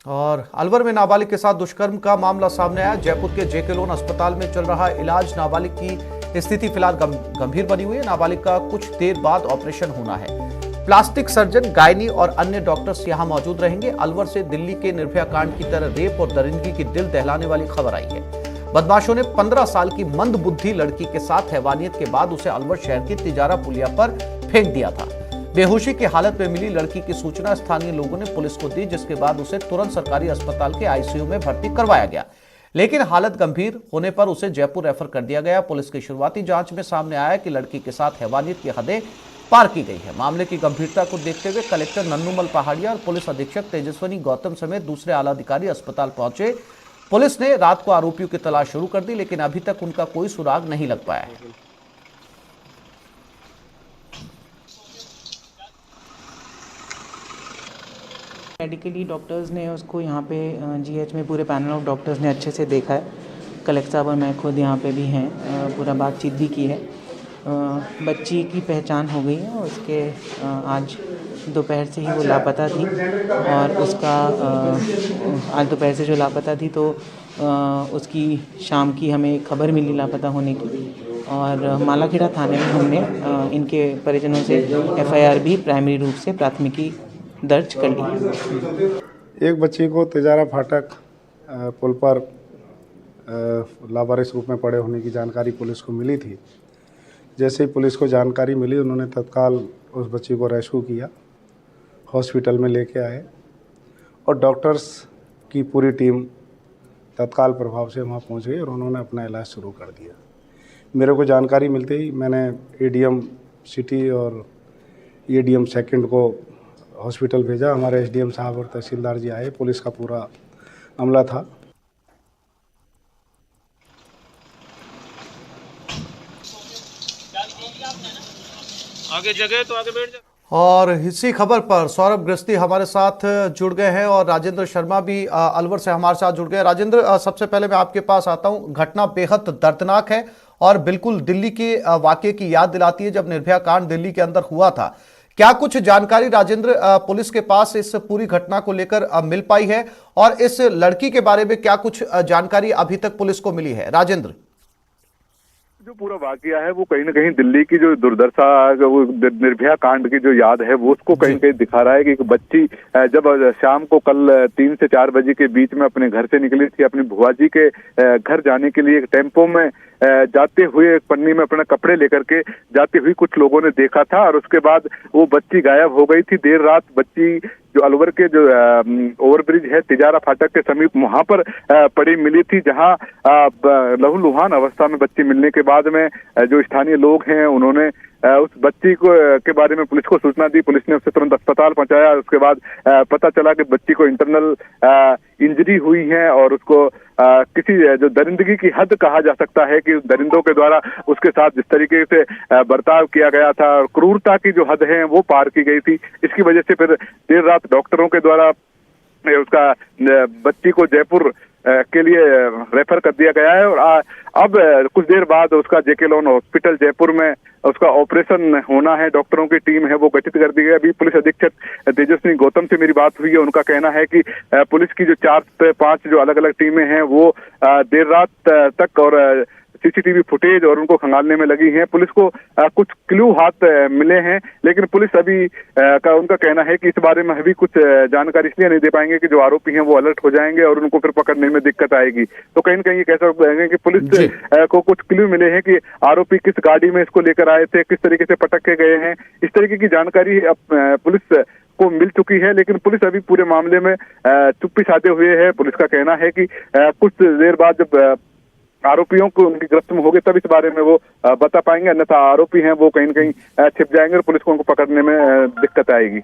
और अलवर में नाबालिग के साथ दुष्कर्म का मामला सामने आया। जयपुर के जेके लोन अस्पताल में चल रहा इलाज। नाबालिग की स्थिति फिलहाल गंभीर बनी हुई है। नाबालिग का कुछ देर बाद ऑपरेशन होना है। प्लास्टिक सर्जन, गायनी और अन्य डॉक्टर्स यहां मौजूद रहेंगे। अलवर से दिल्ली के निर्भया कांड की तरह रेप और दरिंदगी की दिल दहलाने वाली खबर आई है। बदमाशों ने 15 साल की मंदबुद्धि लड़की के साथ हैवानियत के बाद उसे अलवर शहर की तिजारा पुलिया पर फेंक दिया था। बेहोशी की हालत में मिली लड़की की सूचना स्थानीय लोगों ने पुलिस को दी, जिसके बाद उसे तुरंत सरकारी अस्पताल के आईसीयू में भर्ती करवाया गया, लेकिन हालत गंभीर होने पर उसे जयपुर रेफर कर दिया गया। पुलिस की शुरुआती जांच में सामने आया कि लड़की के साथ हैवानियत की हदें पार की गई है। मामले की गंभीरता को देखते हुए कलेक्टर नन्नूमल पहाड़िया और पुलिस अधीक्षक तेजस्विनी गौतम समेत दूसरे आला अधिकारी अस्पताल पहुंचे। पुलिस ने रात को आरोपियों की तलाश शुरू कर दी, लेकिन अभी तक उनका कोई सुराग नहीं लग पाया है। मेडिकली डॉक्टर्स ने उसको यहाँ पे जीएच में पूरे पैनल ऑफ डॉक्टर्स ने अच्छे से देखा है। कलेक्टर साहब और मैं खुद यहाँ पे भी हैं, पूरा बातचीत भी की है। बच्ची की पहचान हो गई है और उसके आज दोपहर से ही वो लापता थी और उसका आज दोपहर से जो लापता थी तो उसकी शाम की हमें खबर मिली लापता होने की और मालाखेड़ा थाने में हमने इनके परिजनों से एफआईआर भी प्राइमरी रूप से प्राथमिकी दर्ज कर ली। एक बच्ची को तिजारा फाटक पुल पर लावारिस रूप में पड़े होने की जानकारी पुलिस को मिली थी। जैसे ही पुलिस को जानकारी मिली, उन्होंने तत्काल उस बच्ची को रेस्क्यू किया, हॉस्पिटल में लेके आए और डॉक्टर्स की पूरी टीम तत्काल प्रभाव से वहाँ पहुँच गई और उन्होंने अपना इलाज शुरू कर दिया। मेरे को जानकारी मिलते ही मैंने एडीएम सिटी और एडीएम सेकंड को हॉस्पिटल भेजा। हमारे एसडीएम साहब और तहसीलदार जी आए, पुलिस का पूरा अमला था। आगे जगह तो आगे बैठ जा। और इसी खबर पर सौरभ गृहस्थी हमारे साथ जुड़ गए हैं और राजेंद्र शर्मा भी अलवर से हमारे साथ जुड़ गए। राजेंद्र, सबसे पहले मैं आपके पास आता हूं। घटना बेहद दर्दनाक है और बिल्कुल दिल्ली के वाकये की याद दिलाती है, जब निर्भया कांड दिल्ली के अंदर हुआ था। क्या कुछ जानकारी राजेंद्र पुलिस के पास इस पूरी घटना को लेकर मिल पाई है और इस लड़की के बारे में क्या कुछ जानकारी अभी तक पुलिस को मिली है? राजेंद्र, जो पूरा वाकया है वो कहीं ना कहीं दिल्ली की जो दुर्दशा, वो निर्भया कांड की जो याद है वो उसको कहीं कहीं दिखा रहा है कि एक बच्ची जब शाम को कल 3 से 4 बजे के बीच में अपने घर से निकली थी अपनी बुआ जी के घर जाने के लिए। एक टेम्पो में जाते हुए एक पन्नी में अपना कपड़े लेकर के जाते हुए कुछ लोगों ने देखा था और उसके बाद वो बच्ची गायब हो गई थी। देर रात बच्ची जो अलवर के जो ओवरब्रिज है तिजारा फाटक के समीप वहां पर पड़ी मिली थी, जहां लहूलुहान अवस्था में बच्ची मिलने के बाद में जो स्थानीय लोग हैं उन्होंने उस बच्ची को के बारे में पुलिस को सूचना दी। पुलिस ने उसे तुरंत अस्पताल पहुंचाया। उसके बाद पता चला कि बच्ची को इंटरनल इंजरी हुई है और उसको किसी जो दरिंदगी की हद कहा जा सकता है कि दरिंदों के द्वारा उसके साथ जिस तरीके से बर्ताव किया गया था और क्रूरता की जो हद है वो पार की गई थी। इसकी वजह से फिर देर रात डॉक्टरों के द्वारा उसका बच्ची को जयपुर के लिए रेफर कर दिया गया है और अब कुछ देर बाद उसका जेके लोन हॉस्पिटल जयपुर में उसका ऑपरेशन होना है। डॉक्टरों की टीम है वो गठित कर दी गई। अभी पुलिस अधीक्षक तेजस्विनी गौतम से मेरी बात हुई है। उनका कहना है कि पुलिस की जो 4 से 5 जो अलग अलग टीमें हैं वो देर रात तक और सीसीटीवी फुटेज और उनको खंगालने में लगी हैं। पुलिस को कुछ क्लू हाथ मिले हैं, लेकिन पुलिस अभी का उनका कहना है कि इस बारे में अभी कुछ जानकारी इसलिए नहीं दे पाएंगे कि जो आरोपी हैं वो अलर्ट हो जाएंगे और उनको फिर पकड़ने में दिक्कत आएगी। तो कहीं ना कहीं ये कह सकते हैं कि पुलिस को कुछ क्लू मिले हैं कि आरोपी किस गाड़ी में इसको लेकर आए थे, किस तरीके से पटक के गए हैं। इस तरीके की जानकारी पुलिस को मिल चुकी है, लेकिन पुलिस अभी पूरे मामले में चुप्पी साधे हुए है। पुलिस का कहना है कि कुछ देर बाद जब आरोपियों को उनकी गिरफ्त में होगी तब इस बारे में वो बता पाएंगे, अन्यथा आरोपी हैं वो कहीं न कहीं छिप जाएंगे और पुलिस को उनको पकड़ने में दिक्कत आएगी।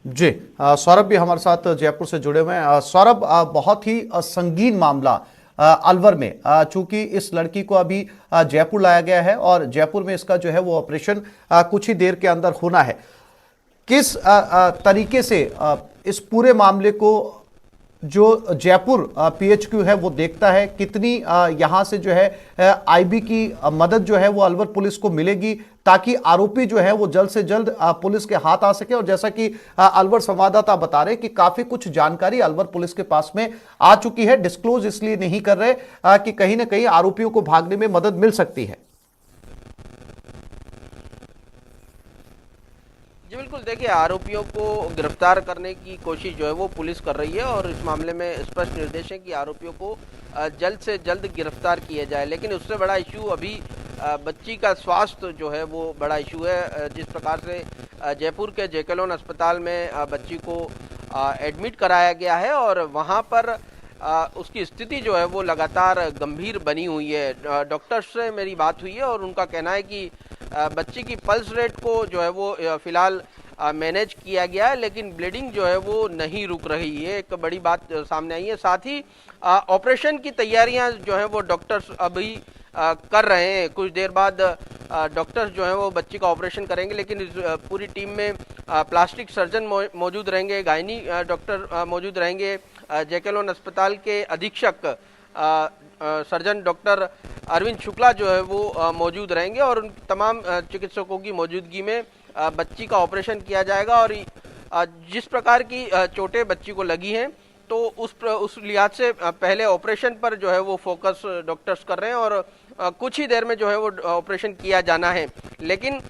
जी, सौरभ भी हमारे साथ जयपुर से जुड़े हुए हैं। सौरभ, बहुत ही संगीन मामला अलवर में, चूंकि इस लड़की को अभी जयपुर लाया गया है और जयपुर में इसका जो है वो ऑपरेशन कुछ ही देर के अंदर होना है। किस तरीके से इस पूरे मामले को जो जयपुर पीएचक्यू है वो देखता है, कितनी यहाँ से जो है आईबी की मदद जो है वो अलवर पुलिस को मिलेगी ताकि आरोपी जो है वो जल्द से जल्द पुलिस के हाथ आ सके। और जैसा कि अलवर संवाददाता बता रहे कि काफी कुछ जानकारी अलवर पुलिस के पास में आ चुकी है, डिस्क्लोज इसलिए नहीं कर रहे कि कहीं ना कहीं आरोपियों को भागने में मदद मिल सकती है। जी बिल्कुल, देखिए आरोपियों को गिरफ्तार करने की कोशिश जो है वो पुलिस कर रही है और इस मामले में स्पष्ट निर्देश है कि आरोपियों को जल्द से जल्द गिरफ्तार किया जाए। लेकिन उससे बड़ा इशू अभी बच्ची का स्वास्थ्य जो है वो बड़ा इशू है। जिस प्रकार से जयपुर के जेकेलोन अस्पताल में बच्ची को एडमिट कराया गया है और वहाँ पर उसकी स्थिति जो है वो लगातार गंभीर बनी हुई है। डॉक्टर से मेरी बात हुई है और उनका कहना है कि बच्ची की पल्स रेट को जो है वो फिलहाल मैनेज किया गया है, लेकिन ब्लीडिंग जो है वो नहीं रुक रही है। एक बड़ी बात सामने आई है। साथ ही ऑपरेशन की तैयारियां जो है वो डॉक्टर्स अभी कर रहे हैं। कुछ देर बाद डॉक्टर्स जो है वो बच्ची का ऑपरेशन करेंगे, लेकिन इस पूरी टीम में प्लास्टिक सर्जन मौजूद रहेंगे, गायनी डॉक्टर मौजूद रहेंगे, जेकेलोन अस्पताल के अधीक्षक सर्जन डॉक्टर अरविंद शुक्ला जो है वो मौजूद रहेंगे और उन तमाम चिकित्सकों की मौजूदगी में बच्ची का ऑपरेशन किया जाएगा। और जिस प्रकार की चोटें बच्ची को लगी हैं तो उस लिहाज से पहले ऑपरेशन पर जो है वो फोकस डॉक्टर्स कर रहे हैं और कुछ ही देर में जो है वो ऑपरेशन किया जाना है। लेकिन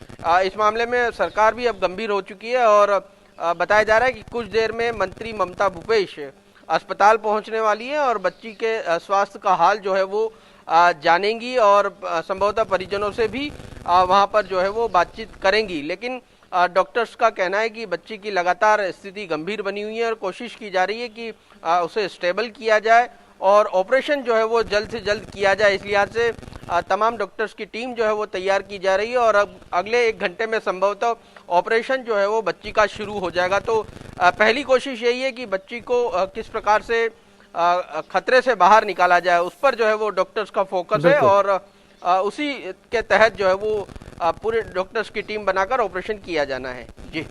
इस मामले में सरकार भी अब गंभीर हो चुकी है और बताया जा रहा है कि कुछ देर में मंत्री ममता भूपेश अस्पताल पहुंचने वाली है और बच्ची के स्वास्थ्य का हाल जो है वो जानेंगी और संभवतः परिजनों से भी वहां पर जो है वो बातचीत करेंगी। लेकिन डॉक्टर्स का कहना है कि बच्ची की लगातार स्थिति गंभीर बनी हुई है और कोशिश की जा रही है कि उसे स्टेबल किया जाए और ऑपरेशन जो है वो जल्द से जल्द किया जाए। इस लिहाज से तमाम डॉक्टर्स की टीम जो है वो तैयार की जा रही है और अब अगले 1 घंटे में संभवतः ऑपरेशन जो है वो बच्ची का शुरू हो जाएगा। तो पहली कोशिश यही है कि बच्ची को किस प्रकार से खतरे से बाहर निकाला जाए, उस पर जो है वो डॉक्टर्स का फोकस है और उसी के तहत जो है वो पूरे डॉक्टर्स की टीम बनाकर ऑपरेशन किया जाना है। जी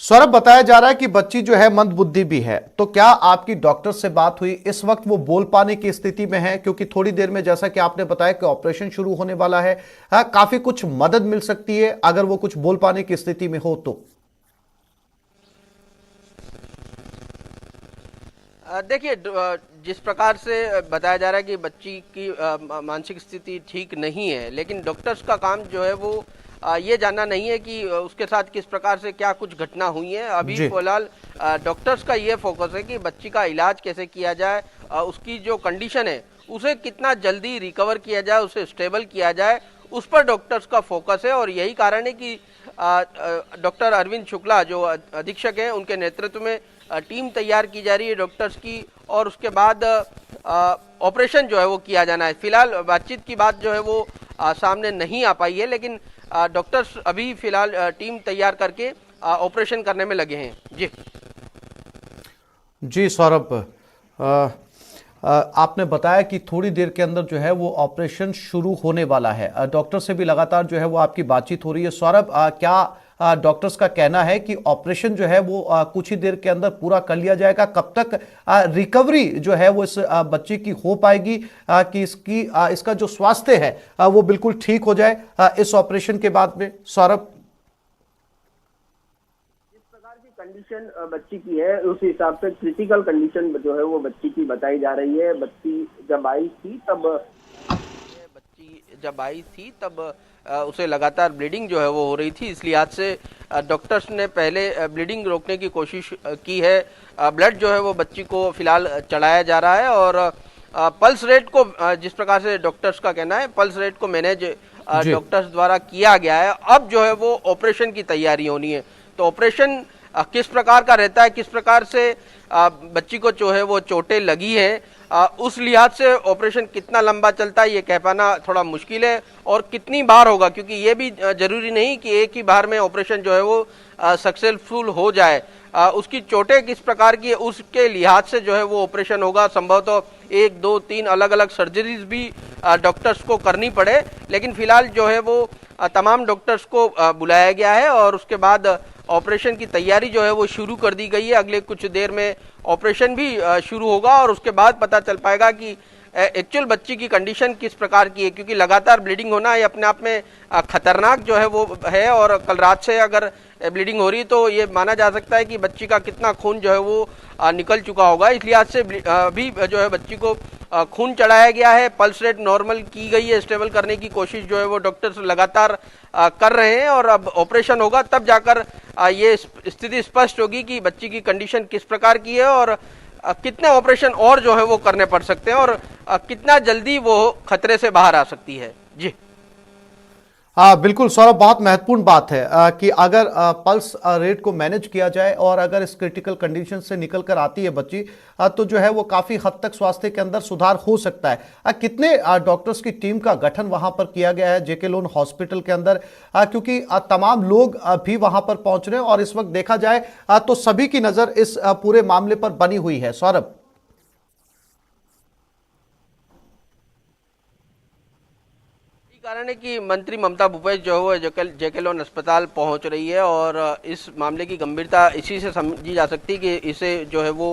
सौरभ, बताया जा रहा है कि बच्ची जो है मंदबुद्धि भी है, तो क्या आपकी डॉक्टर से बात हुई? इस वक्त वो बोल पाने की स्थिति में है? क्योंकि थोड़ी देर में जैसा कि आपने बताया कि ऑपरेशन शुरू होने वाला है, काफी कुछ मदद मिल सकती है अगर वो कुछ बोल पाने की स्थिति में हो तो। देखिए, जिस प्रकार से बताया जा रहा है कि बच्ची की मानसिक स्थिति ठीक नहीं है, लेकिन डॉक्टर्स का काम जो है वो ये जानना नहीं है कि उसके साथ किस प्रकार से क्या कुछ घटना हुई है। अभी फिलहाल डॉक्टर्स का ये फोकस है कि बच्ची का इलाज कैसे किया जाए, उसकी जो कंडीशन है उसे कितना जल्दी रिकवर किया जाए, उसे स्टेबल किया जाए, उस पर डॉक्टर्स का फोकस है। और यही कारण है कि डॉक्टर अरविंद शुक्ला जो अधीक्षक हैं उनके नेतृत्व में टीम तैयार की जा रही है डॉक्टर्स की और उसके बाद ऑपरेशन जो है वो किया जाना है। फिलहाल बातचीत की बात जो है वो सामने नहीं आ पाई है, लेकिन डॉक्टर्स अभी फिलहाल टीम तैयार करके ऑपरेशन करने में लगे हैं। जी सौरभ, आपने बताया कि थोड़ी देर के अंदर जो है वो ऑपरेशन शुरू होने वाला है। डॉक्टर से भी लगातार जो है वो आपकी बातचीत हो रही है। सौरभ, क्या डॉक्टर्स का कहना है कि ऑपरेशन जो है वो कुछ ही देर के अंदर पूरा कर लिया जाएगा? कब तक रिकवरी जो है वो इस बच्ची की हो पाएगी कि इसका जो स्वास्थ्य है वो बिल्कुल ठीक हो जाए इस ऑपरेशन के बाद में? सौरभ, जिस प्रकार की कंडीशन बच्ची की है उस हिसाब से क्रिटिकल कंडीशन जो है वो बच्ची की बताई जा रही है। बच्ची जब आई थी तब उसे लगातार ब्लीडिंग जो है वो हो रही थी। इस लिहाज से डॉक्टर्स ने पहले ब्लीडिंग रोकने की कोशिश की है। ब्लड जो है वो बच्ची को फिलहाल चढ़ाया जा रहा है और पल्स रेट को, जिस प्रकार से डॉक्टर्स का कहना है, पल्स रेट को मैनेज डॉक्टर्स द्वारा किया गया है। अब जो है वो ऑपरेशन की तैयारी होनी है। तो ऑपरेशन किस प्रकार का रहता है, किस प्रकार से बच्ची को जो है वो चोटें लगी है, उस लिहाज से ऑपरेशन कितना लंबा चलता है ये कह पाना थोड़ा मुश्किल है और कितनी बार होगा, क्योंकि ये भी जरूरी नहीं कि एक ही बार में ऑपरेशन जो है वो सक्सेसफुल हो जाए। उसकी चोटें किस प्रकार की है उसके लिहाज से जो है वो ऑपरेशन होगा। संभवतः 1, 2, 3 अलग अलग सर्जरीज भी डॉक्टर्स को करनी पड़े, लेकिन फिलहाल जो है वो तमाम डॉक्टर्स को बुलाया गया है और उसके बाद ऑपरेशन की तैयारी जो है वो शुरू कर दी गई है। अगले कुछ देर में ऑपरेशन भी शुरू होगा और उसके बाद पता चल पाएगा कि एक्चुअल बच्ची की कंडीशन किस प्रकार की है, क्योंकि लगातार ब्लीडिंग होना ये अपने आप में खतरनाक जो है वो है। और कल रात से अगर ब्लीडिंग हो रही तो ये माना जा सकता है कि बच्ची का कितना खून जो है वो निकल चुका होगा। इस लिहाज से भी जो है बच्ची को खून चढ़ाया गया है, पल्स रेट नॉर्मल की गई है, स्टेबल करने की कोशिश जो है वो डॉक्टर्स लगातार कर रहे हैं। और अब ऑपरेशन होगा तब जाकर ये स्थिति स्पष्ट होगी कि बच्ची की कंडीशन किस प्रकार की है और कितने ऑपरेशन और जो है वो करने पड़ सकते हैं और कितना जल्दी वो खतरे से बाहर आ सकती है। जी बिल्कुल सौरभ, बहुत महत्वपूर्ण बात है कि अगर पल्स रेट को मैनेज किया जाए और अगर इस क्रिटिकल कंडीशन से निकल कर आती है बच्ची तो जो है वो काफी हद तक स्वास्थ्य के अंदर सुधार हो सकता है। कितने डॉक्टर्स की टीम का गठन वहां पर किया गया है जेके लोन हॉस्पिटल के अंदर, क्योंकि तमाम लोग भी वहां पर पहुंच रहे हैं और इस वक्त देखा जाए तो सभी की नजर इस पूरे मामले पर बनी हुई है। सौरभ, कारण है कि मंत्री ममता भूपेश जो है जेके लोन अस्पताल पहुंच रही है और इस मामले की गंभीरता इसी से समझी जा सकती है कि इसे जो है वो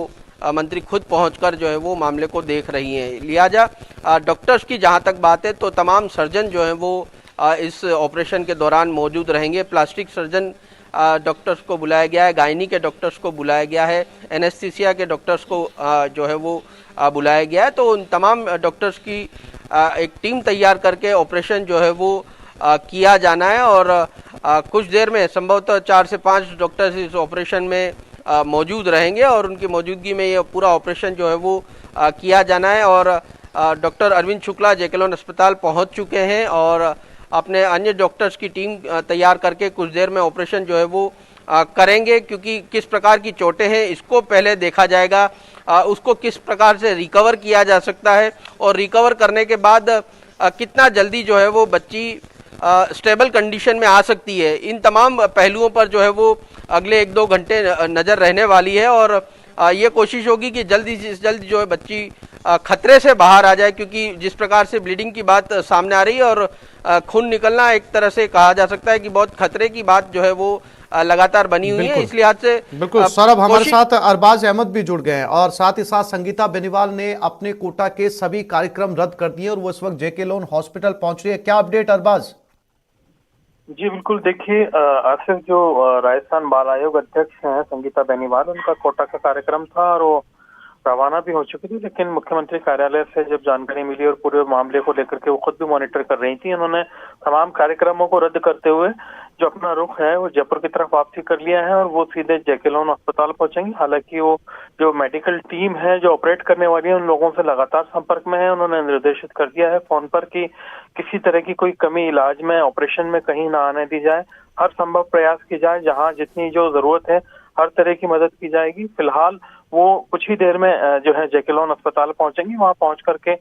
मंत्री खुद पहुंचकर जो है वो मामले को देख रही हैं। लिहाजा डॉक्टर्स की जहां तक बात है तो तमाम सर्जन जो है वो इस ऑपरेशन के दौरान मौजूद रहेंगे। प्लास्टिक सर्जन डॉक्टर्स को बुलाया गया है, गायनी के डॉक्टर्स को बुलाया गया है, एनेस्थीसिया के डॉक्टर्स को जो है वो बुलाया गया है। तो उन तमाम डॉक्टर्स की एक टीम तैयार करके ऑपरेशन जो है वो किया जाना है और कुछ देर में संभवतः 4 से 5 डॉक्टर्स इस ऑपरेशन में मौजूद रहेंगे और उनकी मौजूदगी में ये पूरा ऑपरेशन जो है वो किया जाना है। और डॉक्टर अरविंद शुक्ला जेके लोन अस्पताल पहुंच चुके हैं और अपने अन्य डॉक्टर्स की टीम तैयार करके कुछ देर में ऑपरेशन जो है वो करेंगे, क्योंकि किस प्रकार की चोटें हैं इसको पहले देखा जाएगा, उसको किस प्रकार से रिकवर किया जा सकता है और रिकवर करने के बाद कितना जल्दी जो है वो बच्ची स्टेबल कंडीशन में आ सकती है। इन तमाम पहलुओं पर जो है वो अगले 1-2 घंटे नज़र रहने वाली है और ये कोशिश होगी कि जल्दी से जल्द जो है बच्ची खतरे से बाहर आ जाए, क्योंकि जिस प्रकार से ब्लीडिंग की बात सामने आ रही है और खून निकलना एक तरह से कहा जा सकता है कि बहुत खतरे की बात जो है वो लगातार बनी हुई है। इस लिहाज से बिल्कुल सौरभ, हमारे साथ अरबाज अहमद भी जुड़ गए हैं और साथ ही साथ संगीता बेनीवाल ने अपने कोटा के सभी कार्यक्रम रद्द कर दिए और वो इस वक्त जेके लोन हॉस्पिटल पहुंच रही है। क्या अपडेट अरबाज? जी बिल्कुल, देखिए आसिफ जो राजस्थान बाल आयोग अध्यक्ष हैं संगीता बेनीवाल, उनका कोटा का कार्यक्रम था और वो रवाना भी हो चुकी थी, लेकिन मुख्यमंत्री कार्यालय से जब जानकारी मिली और पूरे मामले को लेकर के वो खुद भी मॉनिटर कर रही थी, उन्होंने तमाम कार्यक्रमों को रद्द करते हुए जो अपना रुख है वो जयपुर की तरफ वापसी कर लिया है और वो सीधे जेके लोन अस्पताल पहुंचेंगे। हालांकि वो जो मेडिकल टीम है जो ऑपरेट करने वाली है उन लोगों से लगातार संपर्क में है। उन्होंने निर्देशित कर दिया है फोन पर कि किसी तरह की कोई कमी इलाज में, ऑपरेशन में कहीं ना आने दी जाए, हर संभव प्रयास की जाए, जहाँ जितनी जो जरूरत है हर तरह की मदद की जाएगी। फिलहाल वो कुछ ही देर में जो है जेके लोन अस्पताल पहुंचेंगी, वहां पहुंच करके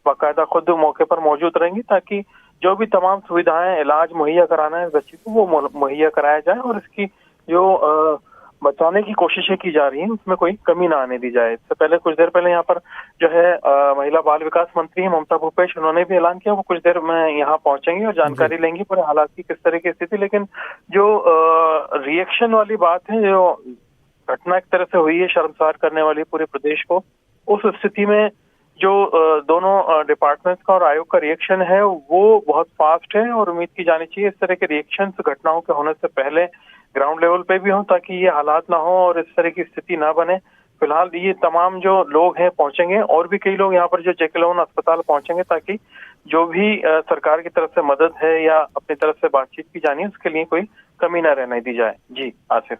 बाकायदा खुद मौके पर मौजूद रहेंगी ताकि जो भी तमाम सुविधाएं इलाज मुहैया कराना है बच्ची को वो मुहैया कराया जाए और इसकी जो बचाने की कोशिशें की जा रही हैं उसमें कोई कमी ना आने दी जाए। इससे पहले कुछ देर पहले यहाँ पर जो है महिला बाल विकास मंत्री ममता भूपेश, उन्होंने भी ऐलान किया वो कुछ देर में यहाँ पहुंचेंगी और जानकारी लेंगी पूरे हालात की किस तरह की स्थिति। लेकिन जो रिएक्शन वाली बात है, जो घटना एक तरह से हुई है शर्मसार करने वाली पूरे प्रदेश को, उस स्थिति में जो दोनों डिपार्टमेंट्स का और आयोग का रिएक्शन है वो बहुत फास्ट है और उम्मीद की जानी चाहिए इस तरह के रिएक्शन घटनाओं के होने से पहले ग्राउंड लेवल पे भी हो ताकि ये हालात ना हो और इस तरह की स्थिति ना बने। फिलहाल ये तमाम जो लोग हैं पहुंचेंगे और भी कई लोग यहाँ पर जो जेके लोन अस्पताल पहुंचेंगे ताकि जो भी सरकार की तरफ से मदद है या अपनी तरफ से बातचीत की जानी है उसके लिए कोई कमी ना रहने दी जाए। जी आसिफ।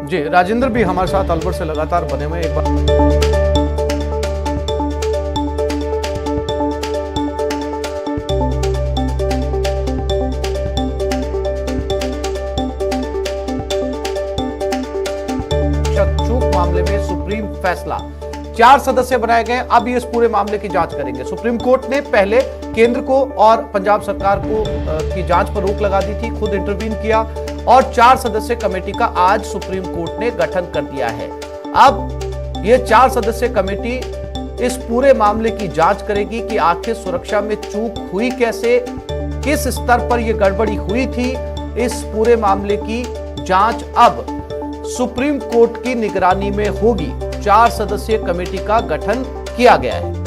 जी राजेंद्र भी हमारे साथ अलवर से लगातार बने हुए एक बार मामले में सुप्रीम फैसला, 4 सदस्य बनाए गए, अब ये इस पूरे मामले की जांच करेंगे। सुप्रीम कोर्ट ने पहले केंद्र को और पंजाब सरकार को की जांच पर रोक लगा दी थी, खुद इंटरवीन किया और 4 सदस्य कमेटी का आज सुप्रीम कोर्ट ने गठन कर दिया है। अब ये 4 सदस्य कमेटी इस पूरे मामले की जांच करेगी कि आखिर सुरक्षा में चूक हुई कैसे, किस स्तर पर यह गड़बड़ी हुई थी। इस पूरे मामले की जांच अब सुप्रीम कोर्ट की निगरानी में होगी। 4 सदस्यीय कमेटी का गठन किया गया है।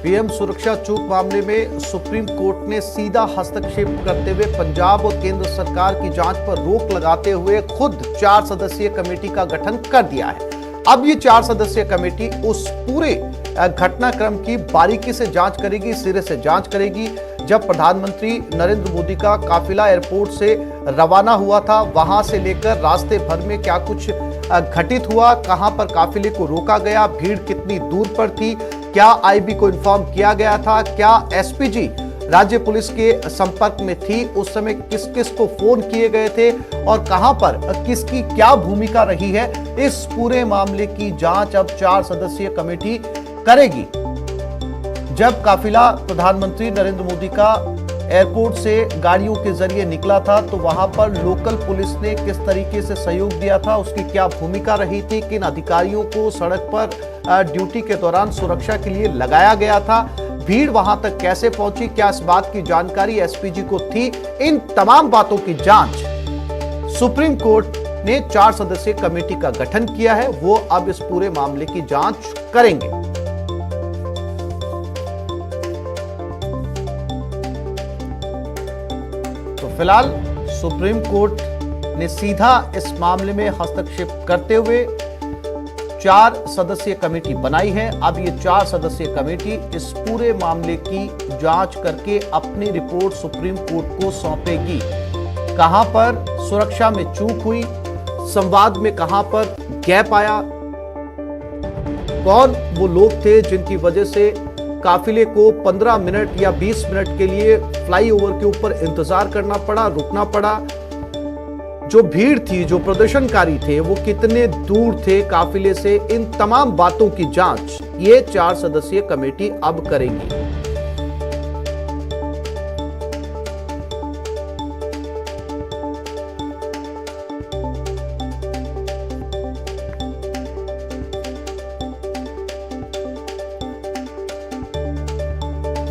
पीएम सुरक्षा चूक मामले में सुप्रीम कोर्ट ने सीधा हस्तक्षेप करते हुए पंजाब और केंद्र सरकार की जांच पर रोक लगाते हुए खुद 4 सदस्यीय कमेटी का गठन कर दिया है। अब ये 4 सदस्यीय कमेटी उस पूरे घटनाक्रम की बारीकी से जांच करेगी, सिरे से जांच करेगी। जब प्रधानमंत्री नरेंद्र मोदी का काफिला एयरपोर्ट से रवाना हुआ था, वहां से लेकर रास्ते भर में क्या कुछ घटित हुआ, कहां पर काफिले को रोका गया, भीड़ कितनी दूर पर थी, क्या आईबी को इन्फॉर्म किया गया था, क्या एसपीजी राज्य पुलिस के संपर्क में थी, उस समय किस किस को फोन किए गए थे और कहां पर किसकी क्या भूमिका रही है, इस पूरे मामले की जांच अब 4 सदस्यीय कमेटी करेगी। जब काफिला प्रधानमंत्री नरेंद्र मोदी का एयरपोर्ट से गाड़ियों के जरिए निकला था, तो वहां पर लोकल पुलिस ने किस तरीके से सहयोग दिया था, उसकी क्या भूमिका रही थी, किन अधिकारियों को सड़क पर ड्यूटी के दौरान सुरक्षा के लिए लगाया गया था, भीड़ वहां तक कैसे पहुंची, क्या इस बात की जानकारी एसपीजी को थी, इन तमाम बातों की जांच सुप्रीम कोर्ट ने 4 सदस्यीय कमेटी का गठन किया है। वो अब इस पूरे मामले की जांच करेंगे। फिलहाल सुप्रीम कोर्ट ने सीधा इस मामले में हस्तक्षेप करते हुए 4 सदस्यीय कमेटी बनाई है। अब ये 4 सदस्यीय कमेटी इस पूरे मामले की जांच करके अपनी रिपोर्ट सुप्रीम कोर्ट को सौंपेगी। कहां पर सुरक्षा में चूक हुई, संवाद में कहां पर गैप आया, कौन वो लोग थे जिनकी वजह से काफिले को 15 मिनट या 20 मिनट के लिए फ्लाईओवर के ऊपर इंतजार करना पड़ा, रुकना पड़ा, जो भीड़ थी, जो प्रदर्शनकारी थे, वो कितने दूर थे काफिले से, इन तमाम बातों की जांच ये 4 सदस्यीय कमेटी अब करेगी।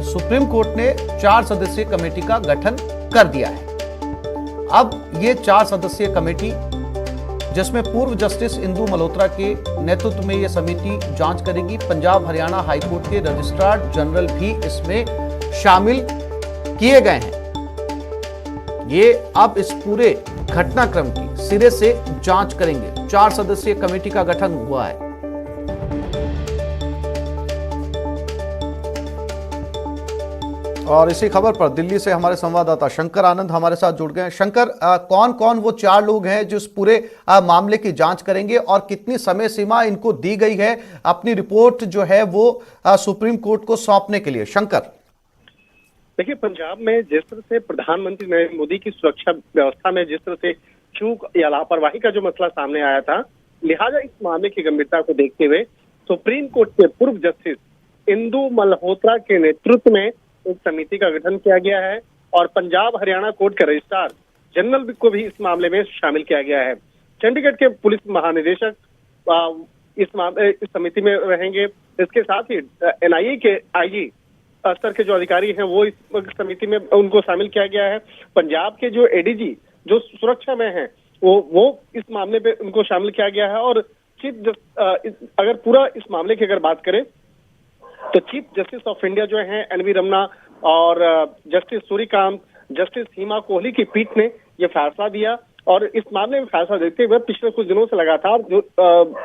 सुप्रीम कोर्ट ने 4 सदस्यीय कमेटी का गठन कर दिया है। अब ये 4 सदस्यीय कमेटी, जिसमें पूर्व जस्टिस इंदु मल्होत्रा के नेतृत्व में यह समिति जांच करेगी। पंजाब हरियाणा हाईकोर्ट के रजिस्ट्रार जनरल भी इसमें शामिल किए गए हैं। ये अब इस पूरे घटनाक्रम की सिरे से जांच करेंगे। 4 सदस्यीय कमेटी का गठन हुआ है। और इसी खबर पर दिल्ली से हमारे संवाददाता शंकर आनंद हमारे साथ जुड़ गए हैं। शंकर, कौन कौन वो 4 लोग हैं जो इस पूरे मामले की जांच करेंगे और कितनी समय सीमा इनको दी गई है अपनी रिपोर्ट जो है वो सुप्रीम कोर्ट को सौंपने के लिए? शंकर, देखिए, पंजाब में जिस तरह से प्रधानमंत्री नरेंद्र मोदी की सुरक्षा व्यवस्था में जिस तरह से चूक या लापरवाही का जो मसला सामने आया था, लिहाजा इस मामले की गंभीरता को देखते हुए सुप्रीम कोर्ट के पूर्व जस्टिस इंदु मल्होत्रा के नेतृत्व में एक समिति का गठन किया गया है और पंजाब हरियाणा कोर्ट के रजिस्ट्रार जनरल को भी इस मामले में शामिल किया गया है। चंडीगढ़ के पुलिस महानिदेशक इस समिति में रहेंगे। इसके साथ ही एनआईए के आईजी स्तर के जो अधिकारी हैं वो इस समिति में उनको शामिल किया गया है। पंजाब के जो एडीजी जो सुरक्षा में हैं वो इस मामले पे उनको शामिल किया गया है। और अगर पूरा इस मामले की अगर बात करें तो चीफ जस्टिस ऑफ इंडिया जो है एनवी रमना और जस्टिस सूर्यकांत, जस्टिस हिमा कोहली की पीठ ने यह फैसला दिया। और इस मामले में फैसला देते हुए पिछले कुछ दिनों से लगातार जो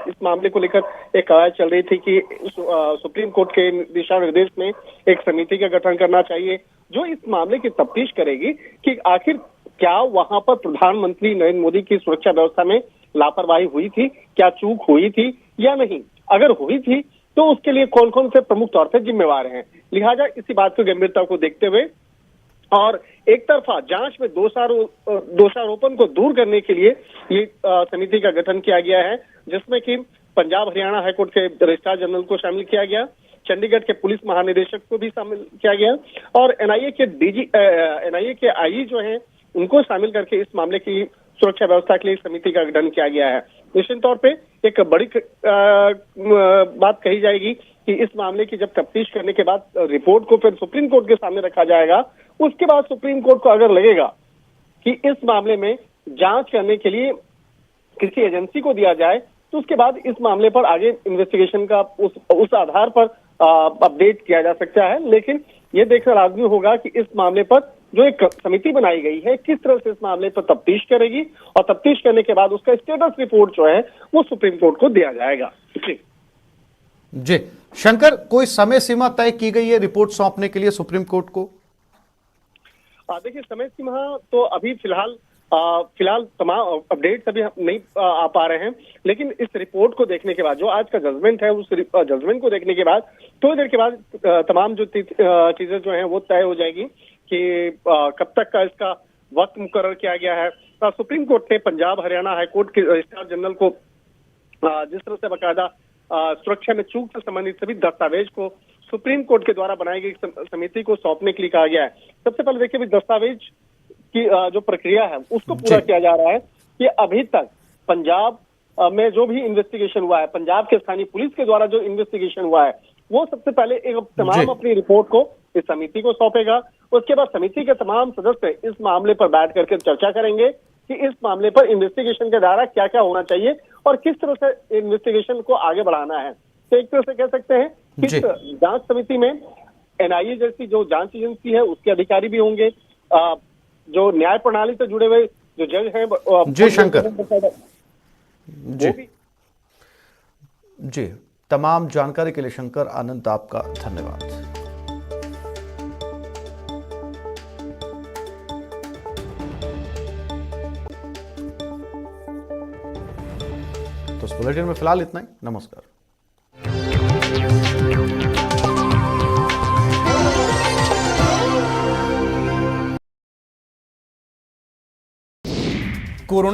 इस मामले को लेकर एक कवायद चल रही थी कि सुप्रीम कोर्ट के दिशा निर्देश में एक समिति का गठन करना चाहिए जो इस मामले की तफ्तीश करेगी कि आखिर क्या वहां पर प्रधानमंत्री नरेंद्र मोदी की सुरक्षा व्यवस्था में लापरवाही हुई थी, क्या चूक हुई थी या नहीं। अगर हुई थी तो उसके लिए कौन कौन से प्रमुख तौर से जिम्मेवार हैं। लिहाजा इसी बात की गंभीरता को देखते हुए और एक तरफा जांच में दोषारोपण को दूर करने के लिए ये समिति का गठन किया गया है, जिसमें कि पंजाब हरियाणा हाईकोर्ट के रजिस्ट्रार जनरल को शामिल किया गया, चंडीगढ़ के पुलिस महानिदेशक को भी शामिल किया गया और एनआईए के आईजी जो हैं उनको शामिल करके इस मामले की सुरक्षा व्यवस्था के लिए समिति का गठन किया गया है। निश्चित तौर पे एक बड़ी बात कही जाएगी कि इस मामले की जब तफ्तीश करने के बाद रिपोर्ट को फिर सुप्रीम कोर्ट के सामने रखा जाएगा, उसके बाद सुप्रीम कोर्ट को अगर लगेगा कि इस मामले में जांच करने के लिए किसी एजेंसी को दिया जाए, तो उसके बाद इस मामले पर आगे इन्वेस्टिगेशन का उस आधार पर अपडेट किया जा सकता है। लेकिन ये देखना लाजमी होगा कि इस मामले पर जो एक समिति बनाई गई है किस तरह से इस मामले पर तफ्तीश करेगी, और तफ्तीश करने के बाद उसका स्टेटस रिपोर्ट जो है वो सुप्रीम कोर्ट को दिया जाएगा। जी शंकर, कोई समय सीमा तय की गई है रिपोर्ट सौंपने के लिए सुप्रीम कोर्ट को? देखिए, समय सीमा तो अभी फिलहाल तमाम अपडेट्स अभी नहीं आ पा रहे हैं, लेकिन इस रिपोर्ट को देखने के बाद, जो आज का जजमेंट है, उस जजमेंट को देखने के बाद थोड़ी देर के बाद तमाम जो चीजें जो हैं वो तय हो जाएगी कि कब तक का इसका वक्त मुकर्रर किया गया है। सुप्रीम कोर्ट ने पंजाब हरियाणा हाईकोर्ट के रजिस्ट्रार जनरल को जिस तरह से बाकायदा सुरक्षा में चूक से संबंधित सभी दस्तावेज को सुप्रीम कोर्ट के द्वारा बनाई गई समिति को सौंपने के लिए कहा गया है। सबसे पहले देखिए, दस्तावेज की जो प्रक्रिया है उसको पूरा किया जा रहा है कि अभी तक पंजाब में जो भी इन्वेस्टिगेशन हुआ है, पंजाब के स्थानीय पुलिस के द्वारा जो इन्वेस्टिगेशन हुआ है, वो सबसे पहले एक तमाम अपनी रिपोर्ट को इस समिति को सौंपेगा। उसके बाद समिति के तमाम सदस्य इस मामले पर बैठ करके चर्चा करेंगे कि इस मामले पर इन्वेस्टिगेशन के द्वारा क्या क्या होना चाहिए और किस तरह से इन्वेस्टिगेशन को आगे बढ़ाना है। तो एक तरह से कह सकते हैं कि इस जांच समिति में एनआईए जैसी जो जांच एजेंसी है उसके अधिकारी भी होंगे, जो न्याय प्रणाली से जुड़े हुए जो जज हैं जी शंकर जी, तमाम जानकारी के लिए शंकर आनंद आपका धन्यवाद। तो इस बुलेटिन में फिलहाल इतना ही। नमस्कार। कोरोना